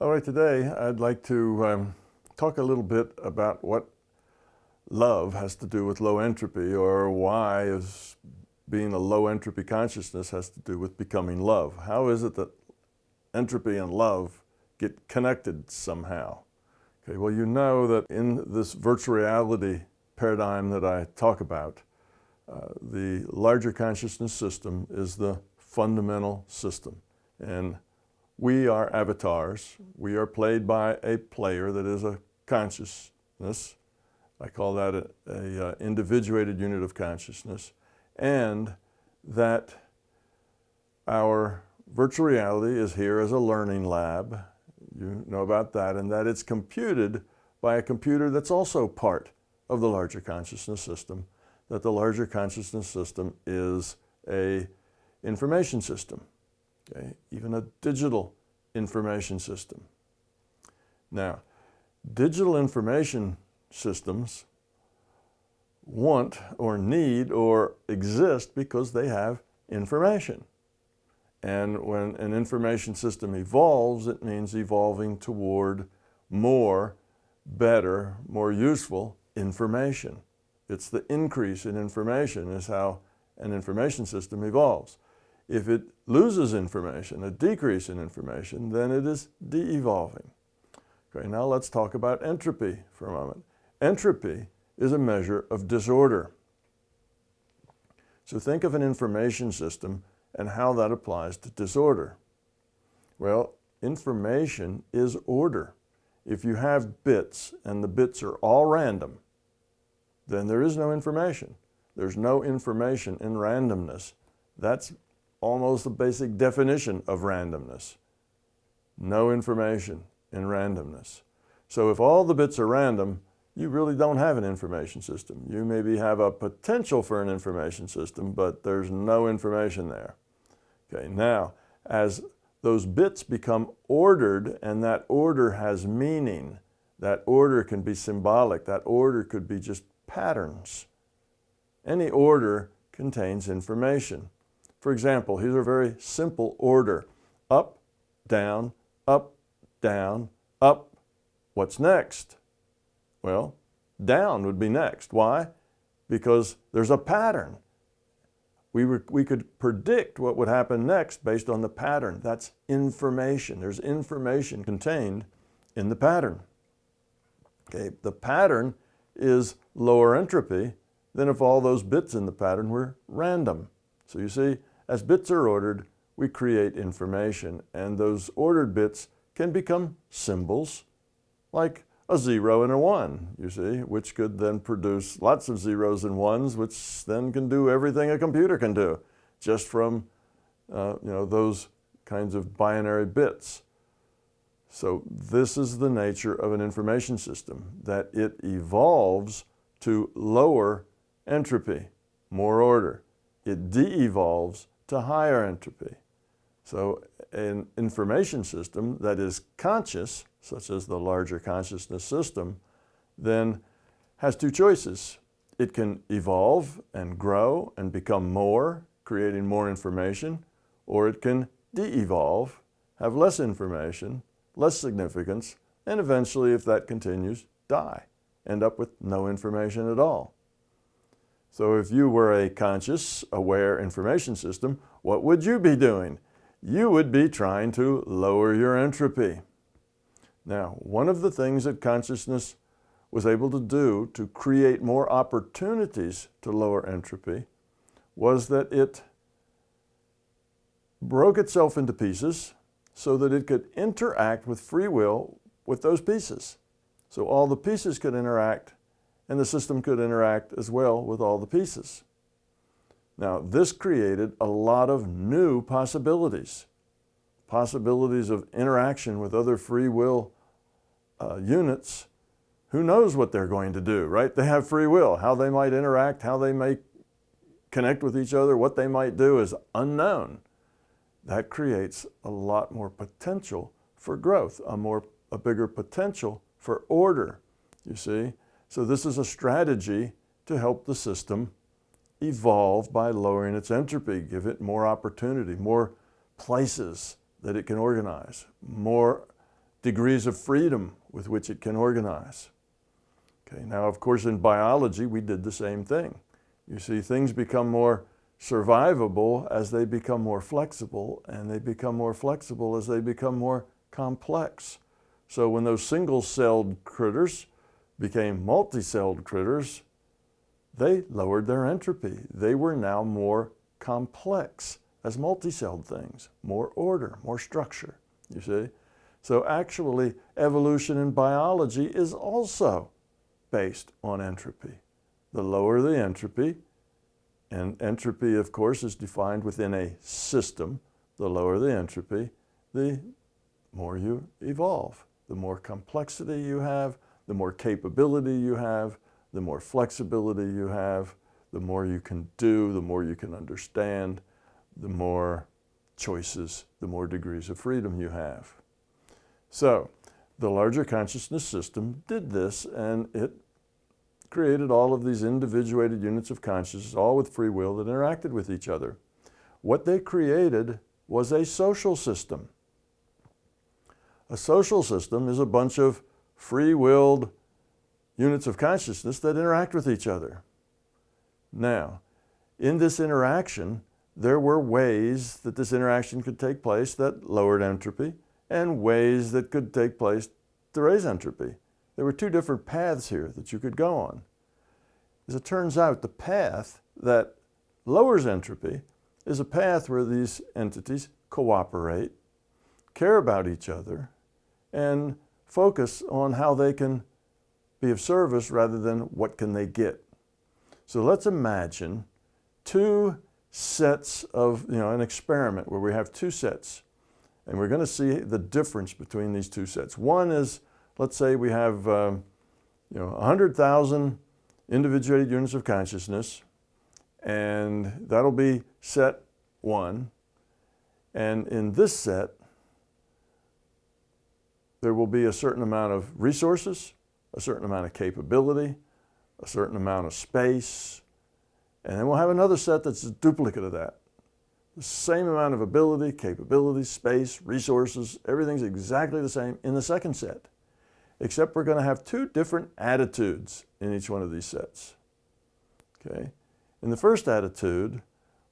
All right, today I'd like to talk a little bit about what love has to do with low entropy, or why is being a low entropy consciousness has to do with becoming love. How is it that entropy and love get connected somehow? Okay, well, you know that in this virtual reality paradigm that I talk about, the larger consciousness system is the fundamental system. And we are avatars. We are played by a player that is a consciousness. I call that a individuated unit of consciousness. And that our virtual reality is here as a learning lab. You know about that. And that it's computed by a computer that's also part of the larger consciousness system. That the larger consciousness system is an information system. Okay, even a digital information system. Now, digital information systems want or need or exist because they have information. And when an information system evolves, it means evolving toward more, better, more useful information. It's the increase in information is how an information system evolves. If it loses information, a decrease in information, then it is de-evolving. Okay, now let's talk about entropy for a moment. Entropy is a measure of disorder. So think of an information system and how that applies to disorder. Well, information is order. If you have bits and the bits are all random, then there is no information. There's no information in randomness. That's almost the basic definition of randomness. No information in randomness. So if all the bits are random, you really don't have an information system. You maybe have a potential for an information system, but there's no information there. Okay, now, as those bits become ordered and that order has meaning, that order can be symbolic, that order could be just patterns. Any order contains information. For example, here's a very simple order. Up, down, up, down, up. What's next? Well, down would be next. Why? Because there's a pattern. We could predict what would happen next based on the pattern. That's information. There's information contained in the pattern. Okay, the pattern is lower entropy than if all those bits in the pattern were random. So you see, as bits are ordered, we create information, and those ordered bits can become symbols, like a 0 and a 1, you see, which could then produce lots of zeros and ones, which then can do everything a computer can do, just from those kinds of binary bits. So this is the nature of an information system, that it evolves to lower entropy, more order. It de-evolves to higher entropy. So an information system that is conscious, such as the larger consciousness system, then has two choices. It can evolve and grow and become more, creating more information, or it can de-evolve, have less information, less significance, and eventually, if that continues, die, end up with no information at all. So if you were a conscious, aware information system, what would you be doing? You would be trying to lower your entropy. Now, one of the things that consciousness was able to do to create more opportunities to lower entropy was that it broke itself into pieces so that it could interact with free will with those pieces. So all the pieces could interact, and the system could interact as well with all the pieces. Now, this created a lot of new possibilities. Possibilities of interaction with other free will units. Who knows what they're going to do, right? They have free will. How they might interact, how they may connect with each other, what they might do is unknown. That creates a lot more potential for growth, a bigger potential for order, you see? So this is a strategy to help the system evolve by lowering its entropy, give it more opportunity, more places that it can organize, more degrees of freedom with which it can organize. Okay, now of course in biology we did the same thing. You see, things become more survivable as they become more flexible, and they become more flexible as they become more complex. So when those single-celled critters became multi-celled critters, they lowered their entropy. They were now more complex as multi-celled things, more order, more structure, you see. So actually, evolution in biology is also based on entropy. The lower the entropy, and entropy, of course, is defined within a system. The lower the entropy, the more you evolve. The more complexity you have, the more capability you have, the more flexibility you have, the more you can do, the more you can understand, the more choices, the more degrees of freedom you have. So, the larger consciousness system did this, and it created all of these individuated units of consciousness, all with free will, that interacted with each other. What they created was a social system. A social system is a bunch of free-willed units of consciousness that interact with each other. Now, in this interaction, there were ways that this interaction could take place that lowered entropy, and ways that could take place to raise entropy. There were two different paths here that you could go on. As it turns out, the path that lowers entropy is a path where these entities cooperate, care about each other, and focus on how they can be of service rather than what can they get. So let's imagine two sets of, an experiment where we have two sets, and we're going to see the difference between these two sets. One is, let's say we have 100,000 individuated units of consciousness, and that'll be set one. And in this set, there will be a certain amount of resources, a certain amount of capability, a certain amount of space, and then we'll have another set that's a duplicate of that. The same amount of ability, capability, space, resources, everything's exactly the same in the second set, except we're going to have two different attitudes in each one of these sets. Okay? In the first attitude,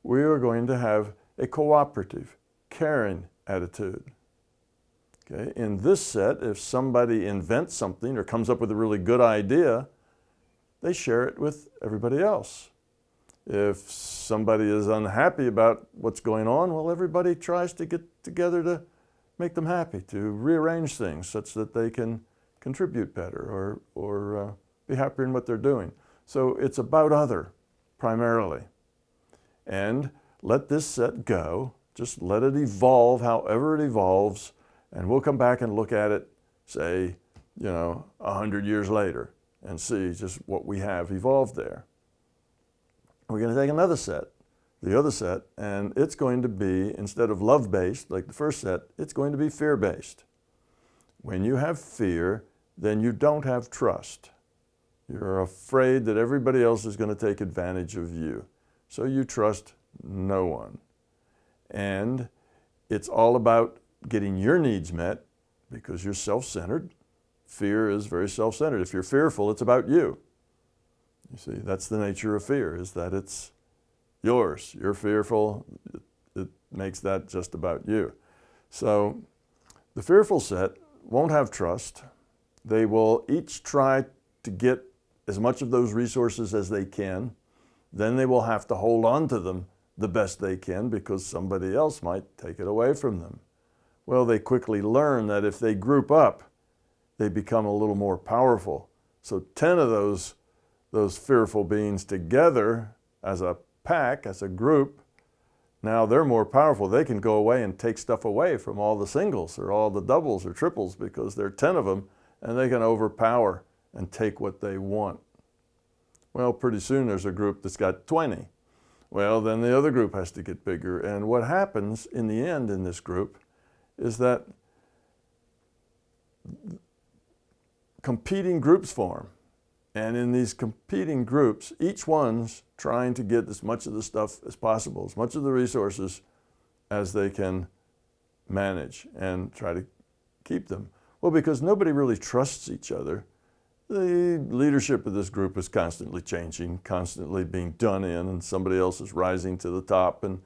we are going to have a cooperative, caring attitude. Okay? In this set, if somebody invents something or comes up with a really good idea, they share it with everybody else. If somebody is unhappy about what's going on, well, everybody tries to get together to make them happy, to rearrange things such that they can contribute better or be happier in what they're doing. So it's about other, primarily. And let this set go. Just let it evolve however it evolves, and we'll come back and look at it, say, 100 years later, and see just what we have evolved there. We're going to take another set, the other set, and it's going to be, instead of love-based, like the first set, it's going to be fear-based. When you have fear, then you don't have trust. You're afraid that everybody else is going to take advantage of you. So you trust no one. And it's all about getting your needs met because you're self-centered. Fear is very self-centered. If you're fearful, it's about you. You see, that's the nature of fear, is that it's yours. You're fearful, it makes that just about you. So the fearful set won't have trust. They will each try to get as much of those resources as they can. Then they will have to hold on to them the best they can because somebody else might take it away from them. Well, they quickly learn that if they group up, they become a little more powerful. So 10 of those fearful beings together as a pack, as a group, now they're more powerful. They can go away and take stuff away from all the singles or all the doubles or triples because there are 10 of them and they can overpower and take what they want. Well, pretty soon there's a group that's got 20. Well, then the other group has to get bigger. And what happens in the end in this group is that competing groups form. And in these competing groups, each one's trying to get as much of the stuff as possible, as much of the resources as they can manage and try to keep them. Well, because nobody really trusts each other. The leadership of this group is constantly changing, constantly being done in, and somebody else is rising to the top, and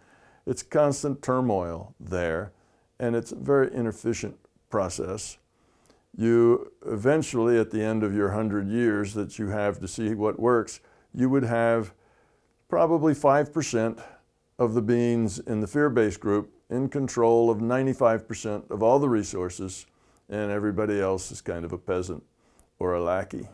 it's constant turmoil there, and it's a very inefficient process. You eventually, at the end of your 100 years that you have to see what works, you would have probably 5% of the beings in the fear-based group in control of 95% of all the resources, and everybody else is kind of a peasant or a lackey.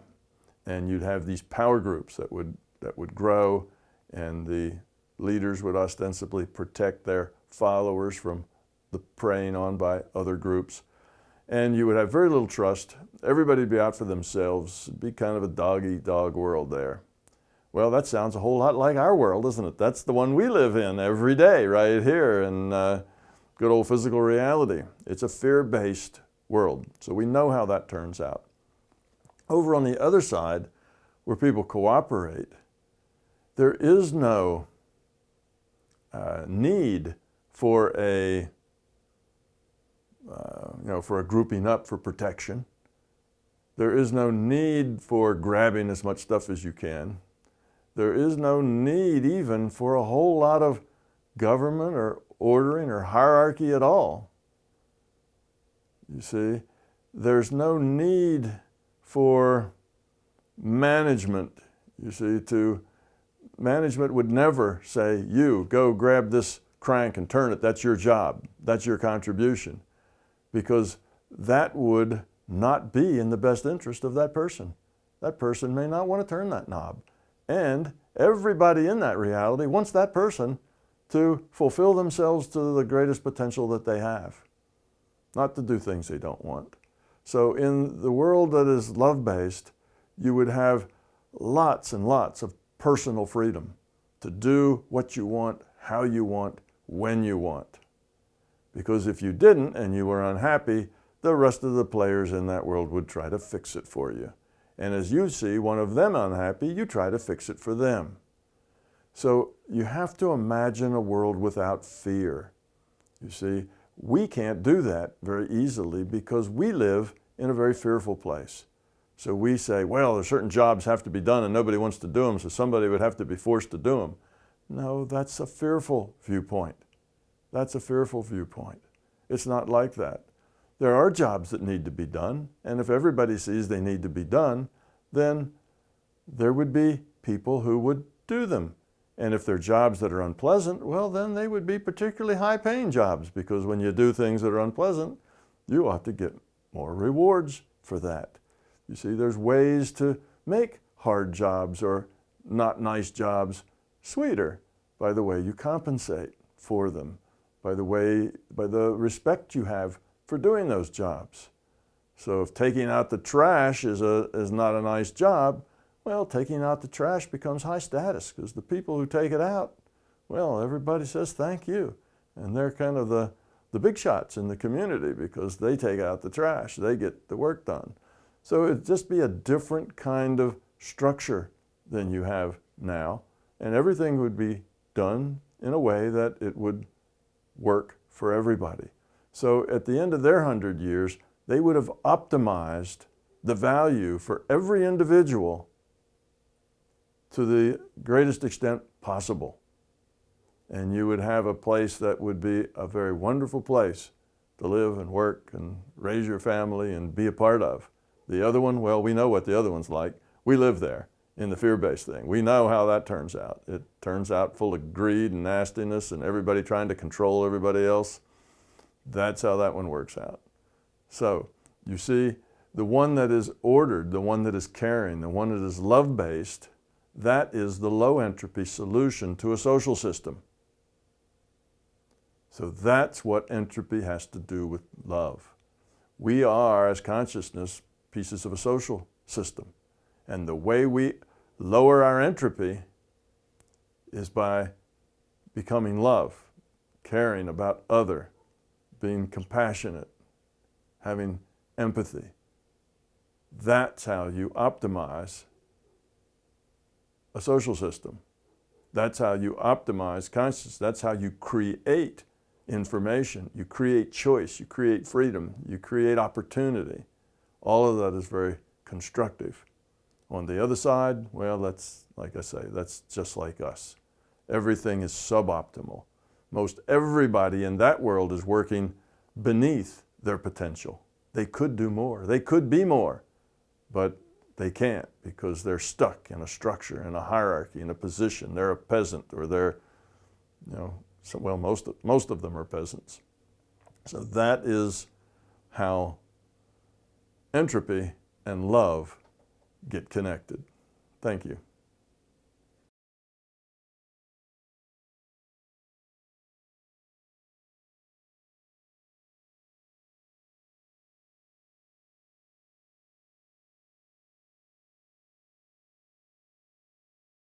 And you'd have these power groups that would grow, and the leaders would ostensibly protect their followers from the preying on by other groups. And you would have very little trust. Everybody would be out for themselves. It'd be kind of a dog-eat-dog world there. Well, that sounds a whole lot like our world, doesn't it? That's the one we live in every day, right here in good old physical reality. It's a fear-based world, so we know how that turns out. Over on the other side, where people cooperate, there is no need for a grouping up for protection. There is no need for grabbing as much stuff as you can. There is no need even for a whole lot of government or ordering or hierarchy at all. You see, there's no need for management. You see, management would never say, you go grab this crank and turn it, that's your job, that's your contribution, because that would not be in the best interest of that person. That person may not want to turn that knob. And everybody in that reality wants that person to fulfill themselves to the greatest potential that they have, not to do things they don't want. So in the world that is love-based, you would have lots and lots of personal freedom to do what you want, how you want, when you want. Because if you didn't and you were unhappy, the rest of the players in that world would try to fix it for you. And as you see one of them unhappy, you try to fix it for them. So you have to imagine a world without fear. You see, we can't do that very easily because we live in a very fearful place. So we say, well, there's certain jobs have to be done and nobody wants to do them, so somebody would have to be forced to do them. No, that's a fearful viewpoint. That's a fearful viewpoint. It's not like that. There are jobs that need to be done, and if everybody sees they need to be done, then there would be people who would do them. And if they're jobs that are unpleasant, well, then they would be particularly high-paying jobs, because when you do things that are unpleasant, you ought to get more rewards for that. You see, there's ways to make hard jobs or not nice jobs sweeter by the way you compensate for them, by the respect you have for doing those jobs. So if taking out the trash is not a nice job, well, taking out the trash becomes high status, because the people who take it out, well, everybody says thank you. And they're kind of the big shots in the community because they take out the trash, they get the work done. So it'd just be a different kind of structure than you have now, and everything would be done in a way that it would work for everybody. So at the end of their 100 years, they would have optimized the value for every individual to the greatest extent possible. And you would have a place that would be a very wonderful place to live and work and raise your family and be a part of. The other one, well, we know what the other one's like. We live there in the fear-based thing. We know how that turns out. It turns out full of greed and nastiness and everybody trying to control everybody else. That's how that one works out. So you see, the one that is ordered, the one that is caring, the one that is love-based, that is the low entropy solution to a social system. So that's what entropy has to do with love. We are, as consciousness, pieces of a social system. And the way we lower our entropy is by becoming love, caring about other, being compassionate, having empathy. That's how you optimize a social system. That's how you optimize consciousness. That's how you create information. You create choice. You create freedom. You create opportunity. All of that is very constructive. On the other side, well, that's, like I say, that's just like us. Everything is suboptimal. Most everybody in that world is working beneath their potential. They could do more. They could be more, but they can't because they're stuck in a structure, in a hierarchy, in a position. They're a peasant, or they're, well, most of them are peasants. So that is how entropy and love get connected. Thank you.